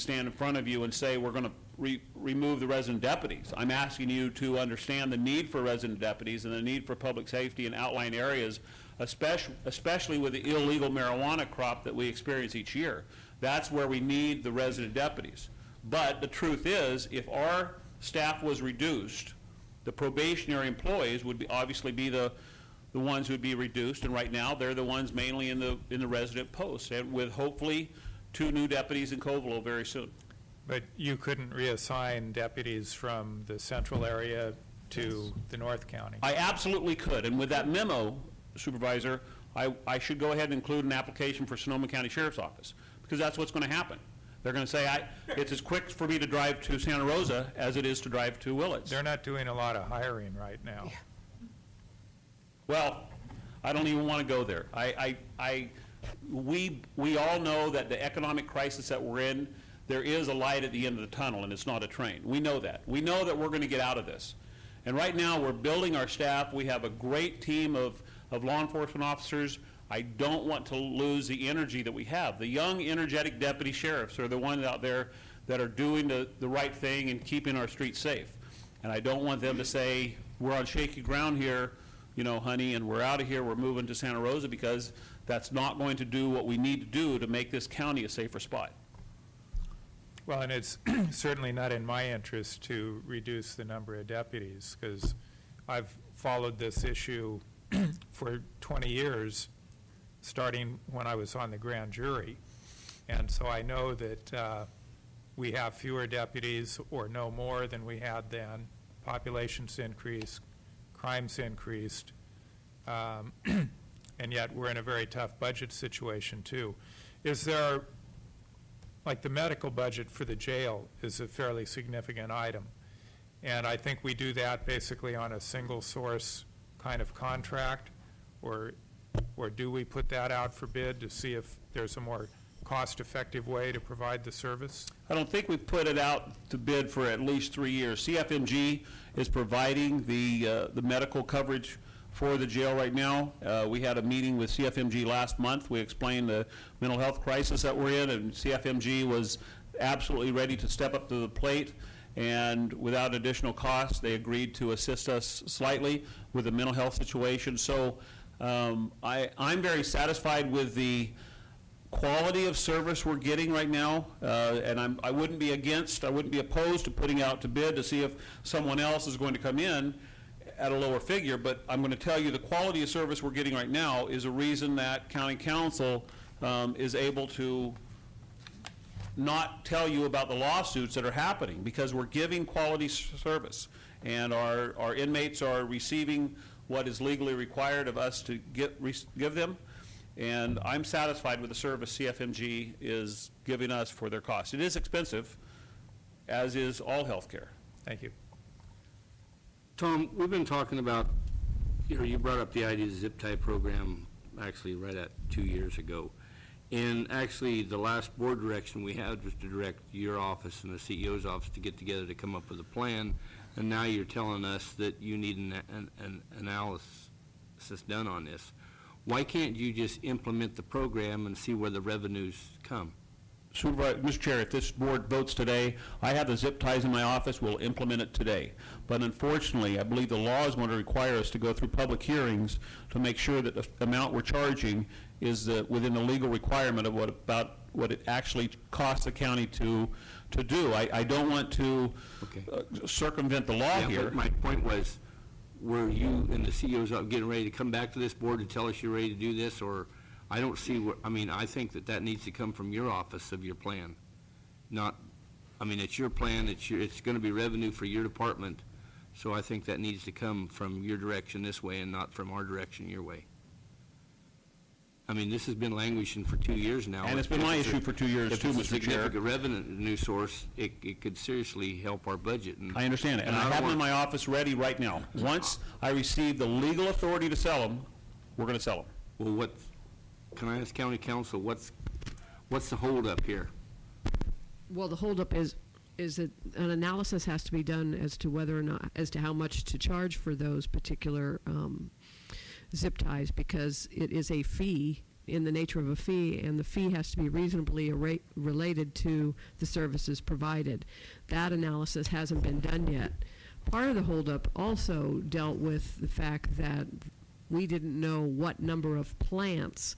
stand in front of you and say we're going to remove the resident deputies. I'm asking you to understand the need for resident deputies and the need for public safety in outlying areas, especially with the illegal marijuana crop that we experience each year. That's where we need the resident deputies. But the truth is, if our staff was reduced, the probationary employees would obviously be the ones who would be reduced, and right now they're the ones mainly in the resident posts, and with hopefully 2 new deputies in Covelo very soon. But you couldn't reassign deputies from the central area to the North County? I absolutely could, and with that memo, Supervisor, I should go ahead and include an application for Sonoma County Sheriff's Office, because that's what's going to happen. They're going to say, it's as quick for me to drive to Santa Rosa as it is to drive to Willits. They're not doing a lot of hiring right now. Yeah. Well, I don't even want to go there. We all know that the economic crisis that we're in, there is a light at the end of the tunnel, and it's not a train. We know that. We know that we're going to get out of this. And right now, we're building our staff. We have a great team of law enforcement officers. I don't want to lose the energy that we have. The young, energetic deputy sheriffs are the ones out there that are doing the right thing and keeping our streets safe. And I don't want them to say, we're on shaky ground here, you know, honey, and we're out of here, we're moving to Santa Rosa, because that's not going to do what we need to do to make this county a safer spot. Well, and it's certainly not in my interest to reduce the number of deputies, because I've followed this issue for 20 years, starting when I was on the grand jury. And so I know that we have fewer deputies or no more than we had then. Population's increased, crime's increased, and yet we're in a very tough budget situation too. Is there, like the medical budget for the jail is a fairly significant item, and I think we do that basically on a single source kind of contract, or do we put that out for bid to see if there's a more cost-effective way to provide the service? I don't think we've put it out to bid for at least 3 years. CFMG is providing the medical coverage for the jail right now. We had a meeting with CFMG last month. We explained the mental health crisis that we're in, and CFMG was absolutely ready to step up to the plate, and without additional cost, they agreed to assist us slightly with the mental health situation. So I'm very satisfied with the quality of service we're getting right now, and I wouldn't be opposed to putting out to bid to see if someone else is going to come in at a lower figure, but I'm going to tell you the quality of service we're getting right now is a reason that County Council is able to not tell you about the lawsuits that are happening, because we're giving quality service, and our inmates are receiving what is legally required of us to give them, and I'm satisfied with the service CFMG is giving us for their cost. It is expensive, as is all health care. Thank you. Tom, we've been talking about, you brought up the idea of the zip tie program actually right at 2 years ago. And actually the last board direction we had was to direct your office and the CEO's office to get together to come up with a plan. And now you're telling us that you need an analysis done on this. Why can't you just implement the program and see where the revenues come? Supervisor, Mr. Chair, if this board votes today, I have the zip ties in my office, we'll implement it today. But unfortunately, I believe the law is going to require us to go through public hearings to make sure that the amount we're charging is within the legal requirement of what it actually costs the county to do. I don't want to circumvent the law here. But my point was, were you and the CEOs getting ready to come back to this board to tell us you're ready to do this, or I don't see what, I mean, I think that needs to come from your office of your plan. Not, I mean, it's your plan, it's going to be revenue for your department, so I think that needs to come from your direction this way and not from our direction your way. I mean, this has been languishing for 2 years now. And it's been my issue for 2 years too, Mr. Chair. If it's a significant revenue source, it could seriously help our budget. And I understand it, and I have them in my office ready right now. Once I receive the legal authority to sell them, we're going to sell them. Well, can I ask County Council, what's the holdup here? Well, the holdup is that an analysis has to be done as to whether or not, as to how much to charge for those particular zip ties, because it is a fee in the nature of a fee, and the fee has to be reasonably related to the services provided. That analysis hasn't been done yet. Part of the holdup also dealt with the fact that we didn't know what number of plants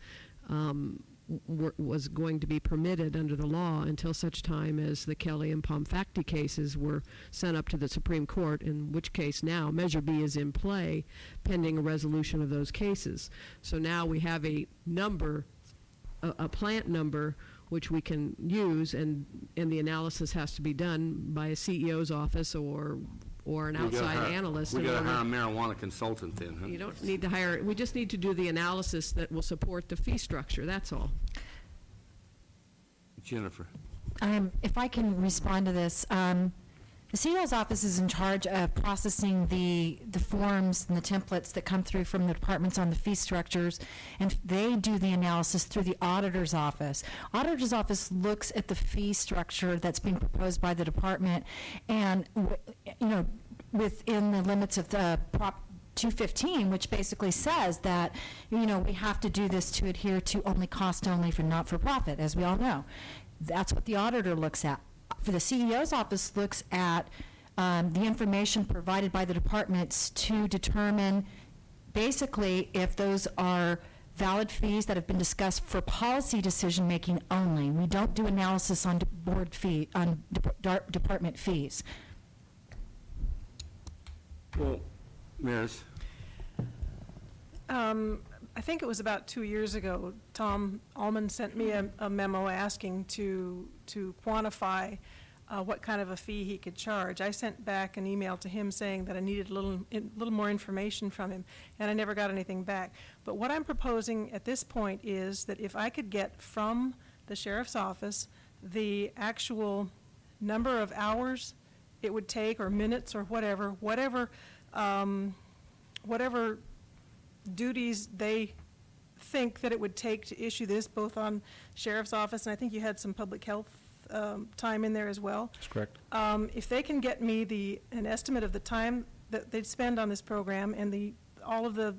was going to be permitted under the law until such time as the Kelly and Pomfacti cases were sent up to the Supreme Court, in which case now Measure B is in play pending a resolution of those cases. So now we have a number, a plant number, which we can use, and the analysis has to be done by a CEO's office or an outside analyst. We got to hire a marijuana consultant then, huh? You don't need to hire, we just need to do the analysis that will support the fee structure, that's all. Jennifer. If I can respond to this, the CEO's office is in charge of processing the forms and the templates that come through from the departments on the fee structures, and they do the analysis through the auditor's office. Auditor's office looks at the fee structure that's being proposed by the department, and within the limits of the Prop 215, which basically says that we have to do this to adhere to only cost only for not-for-profit, as we all know. That's what the auditor looks at. For the CEO's office looks at the information provided by the departments to determine basically if those are valid fees that have been discussed for policy decision making only. We don't do analysis on department fees. Well, Maris. I think it was about 2 years ago, Tom Allman sent me a memo asking to quantify what kind of a fee he could charge. I sent back an email to him saying that I needed a little more information from him, and I never got anything back. But what I'm proposing at this point is that if I could get from the sheriff's office the actual number of hours it would take, or minutes, or whatever duties they think that it would take to issue this, both on sheriff's office, and I think you had some public health time in there as well. That's correct. If they can get me an estimate of the time that they'd spend on this program and all of the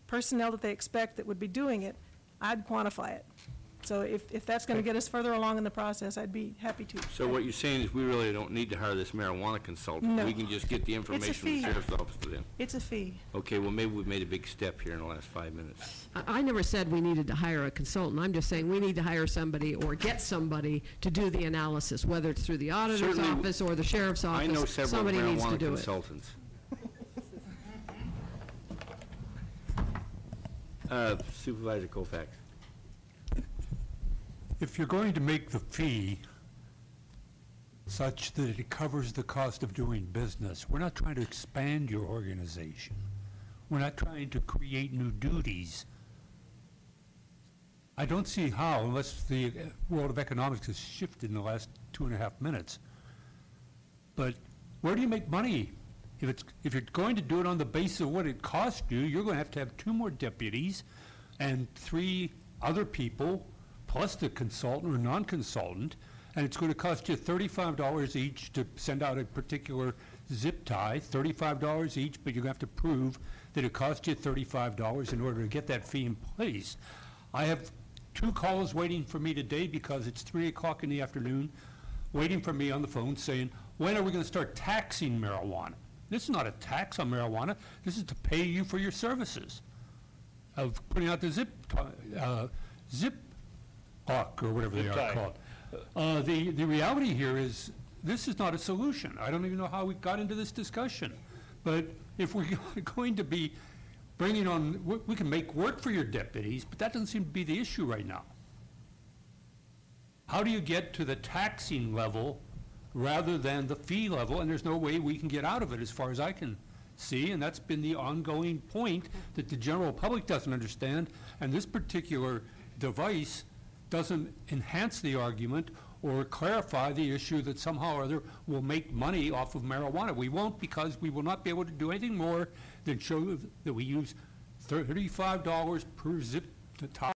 personnel that they expect that would be doing it, I'd quantify it. So if that's going to get us further along in the process, I'd be happy to. So what you're saying is we really don't need to hire this marijuana consultant. No. We can just get the information from the fee. sheriff's office to them. It's a fee. Okay, well, maybe we've made a big step here in the last 5 minutes. I never said we needed to hire a consultant. I'm just saying we need to hire somebody or get somebody to do the analysis, whether it's through the auditor's Certainly, office or the sheriff's office. I know several Somebody needs to marijuana do consultants. Supervisor Colfax. If you're going to make the fee such that it covers the cost of doing business, we're not trying to expand your organization. We're not trying to create new duties. I don't see how, unless the world of economics has shifted in the last 2.5 minutes. But where do you make money? If you're going to do it on the basis of what it costs you, you're going to have 2 more deputies and 3 other people plus the consultant or non-consultant, and it's going to cost you $35 each to send out a particular zip tie, $35 each, but you're going to have to prove that it cost you $35 in order to get that fee in place. I have 2 calls waiting for me today because it's 3 o'clock in the afternoon, waiting for me on the phone saying, when are we going to start taxing marijuana? This is not a tax on marijuana. This is to pay you for your services of putting out the zip lock or whatever they are called. The reality here is this is not a solution. I don't even know how we got into this discussion. But if we're going to be bringing on, we can make work for your deputies, but that doesn't seem to be the issue right now. How do you get to the taxing level rather than the fee level? And there's no way we can get out of it as far as I can see, and that's been the ongoing point that the general public doesn't understand, and this particular device doesn't enhance the argument or clarify the issue that somehow or other will make money off of marijuana. We won't, because we will not be able to do anything more than show that we use $35 per zip to top.